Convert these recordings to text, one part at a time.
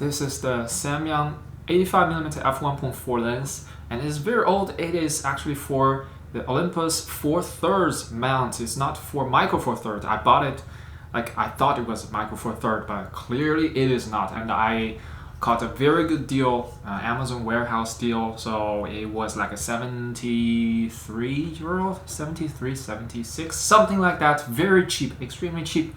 This is the Samyang 85mm f1.4 lens, and it's very old. It is actually for the Olympus 4/3 mount. It's not for micro 4/3. I bought it like I thought it was a micro 4/3, but clearly it is not. And I got a very good deal, Amazon warehouse deal. So it was like a 73 euro, 73, 76, something like that. Very cheap, extremely cheap.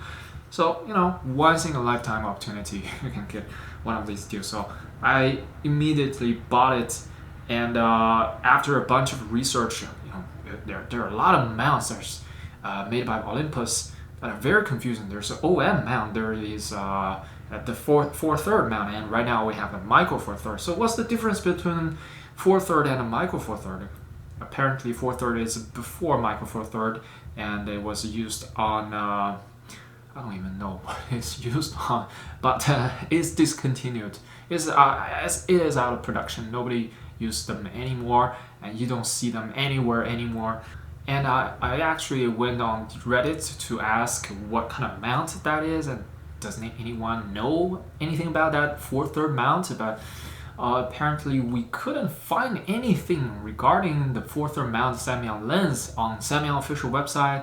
So, you know, once in a lifetime opportunity, you can get one of these deals. So I immediately bought it, and after a bunch of research, you know, there are a lot of mounts that are made by Olympus that are very confusing. There's an OM mount, there is the 4/3 mount, and right now we have a micro 4/3. So what's the difference between 4/3 and a micro 4/3? Apparently 4/3 is before micro 4/3, and it was used on I don't even know what it's used on, but it's discontinued. It is out of production. Nobody uses them anymore, and you don't see them anywhere anymore. And I actually went on Reddit to ask what kind of mount that is, and does anyone know anything about that 4/3 mount? But apparently we couldn't find anything regarding the 4/3 mount Samyang lens on Samyang official website,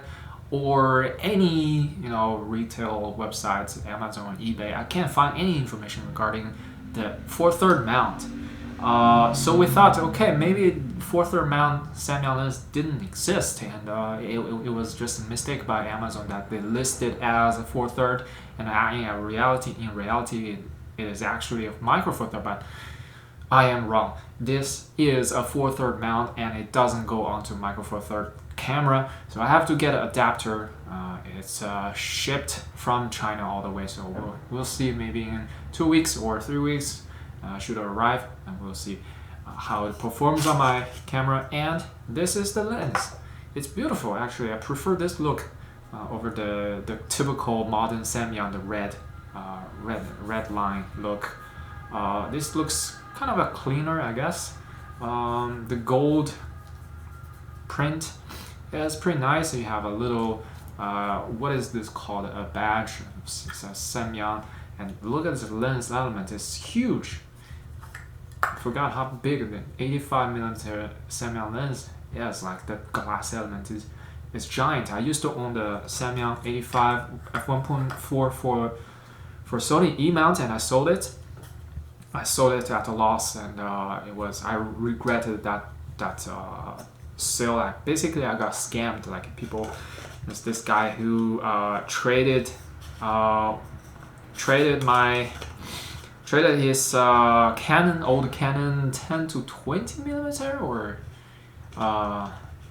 or any, you know, retail websites, Amazon, eBay. I can't find any information regarding the 4/3 mount. So we thought, okay, maybe 4/3 mount Samyang lens didn't exist, and it was just a mistake by Amazon that they listed as a 4/3, and in reality, it is actually a micro 4/3. But I am wrong. This is a 4/3 mount, and it doesn't go onto micro 4/3 camera, so I have to get an adapter. It's shipped from China all the way, so we'll see. Maybe in 2 weeks or 3 weeks should arrive, and we'll see how it performs on my camera. And this is the lens. It's beautiful, actually. I prefer this look over the typical modern Samyang, the red line look. This looks kind of a cleaner, I guess. The gold print is pretty nice. You have a little what is this called, a badge. It's a Samyang, and look at the lens element. It's huge. I forgot how big the 85mm Samyang lens is. Like the glass element is giant. I used to own the Samyang 85 f1.4 for Sony E mount, and I sold it. I sold it at a loss, and I regretted that sale. Basically I got scammed. Like, people, there's this guy who traded his old Canon 10 to 20mm or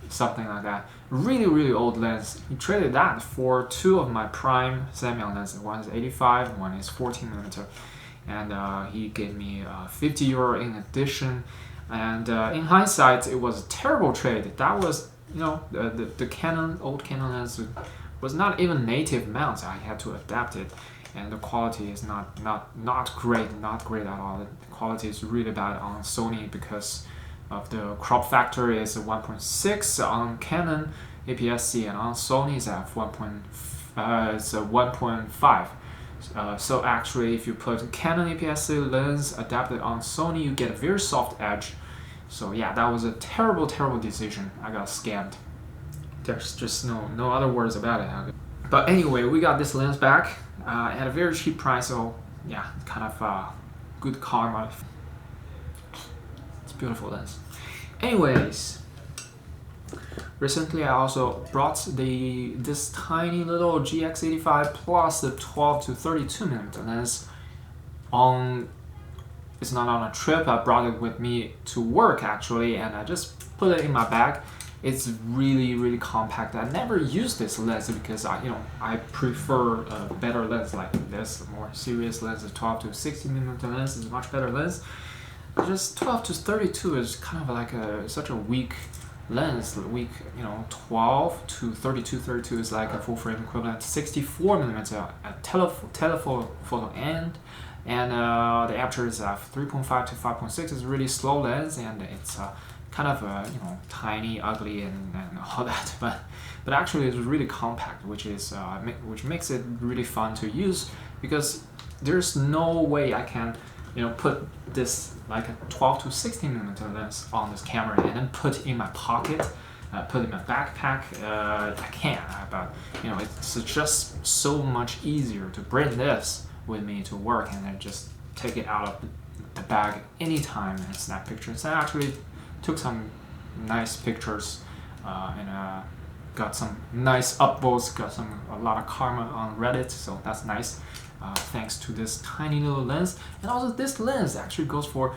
something like that, really old lens. He traded that for 2 of my prime Samyang lenses. One is 85, one is 14mm, and he gave me 50 euro in addition. And in hindsight, it was a terrible trade. That was, you know, the old Canon lens was not even native mounts. I had to adapt it, and the quality is not great at all. The quality is really bad on Sony because of the crop factor is 1.6 on Canon APS-C, and on Sony is at 1.5. So actually, if you put Canon APS-C lens adapted on Sony, you get a very soft edge. So yeah, that was a terrible decision. I got scammed. There's just no other words about it. But anyway, we got this lens back at a very cheap price. So yeah, kind of good karma. It's a beautiful lens. Anyways, recently I also brought this tiny little GX85 plus the 12 to 32mm lens on. It's not on a trip. I brought it with me to work actually, and I just put it in my bag. It's really compact. I never use this lens because I prefer a better lens like this, a more serious lens. The 12 to 60mm lens is a much better lens. Just 12 to 32 is kind of like such a weak lens. Weak, 12 to 32 is like a full frame equivalent. 64mm at telephoto end. And the aperture is 3.5 to 5.6. Is a really slow lens, and it's kind of tiny, ugly, and all that. But actually, it's really compact, which makes it really fun to use, because there's no way I can put this like a 12 to 16 millimeter lens on this camera and then put in my pocket, put in my backpack. I can, but it's just so much easier to bring this with me to work and then just take it out of the bag anytime and snap pictures. I actually took some nice pictures and got some nice upvotes, got a lot of karma on Reddit, so that's nice. Thanks to this tiny little lens. And also this lens actually goes for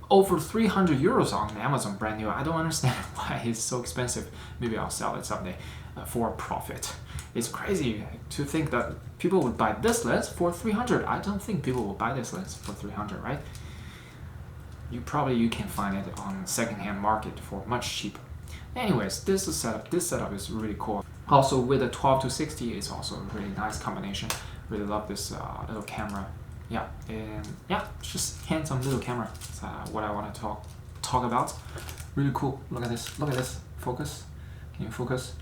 over 300 euros on Amazon, brand new. I don't understand why it's so expensive. Maybe I'll sell it someday for a profit. It's crazy to think that people would buy this lens for 300. I don't think people will buy this lens for 300, right? You can find it on secondhand market for much cheaper. Anyways, this setup is really cool. Also with the 12 to 60 is also a really nice combination. Really love this little camera. Yeah, and yeah, it's just handsome little camera. That's what I want to talk about. Really cool. Look at this. Look at this. Focus. Can you focus?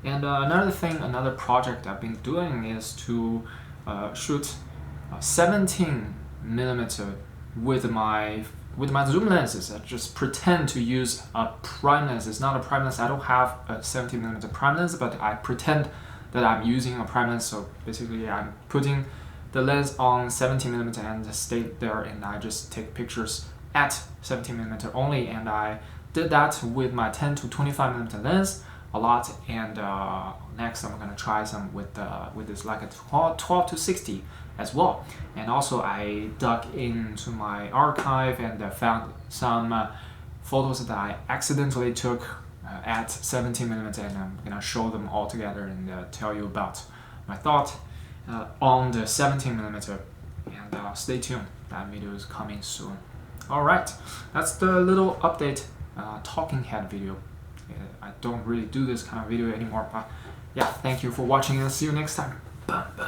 And another project I've been doing is to shoot 17 millimeter with my zoom lenses. I just pretend to use a prime lens. It's not a prime lens. I don't have a 17 millimeter prime lens, but I pretend that I'm using a prime lens. So basically, I'm putting the lens on 17 millimeter and stay there, and I just take pictures at 17 millimeter only. And I did that with my 10 to 25 millimeter lens a lot. And next, I'm gonna try some with this like a 12 to 60 as well. And also, I dug into my archive and found some photos that I accidentally took at 17 millimeter, and I'm gonna show them all together and tell you about my thought on the 17 millimeter. And stay tuned, that video is coming soon. Alright, that's the little update talking head video. I don't really do this kind of video anymore, but yeah, thank you for watching and see you next time. Bye.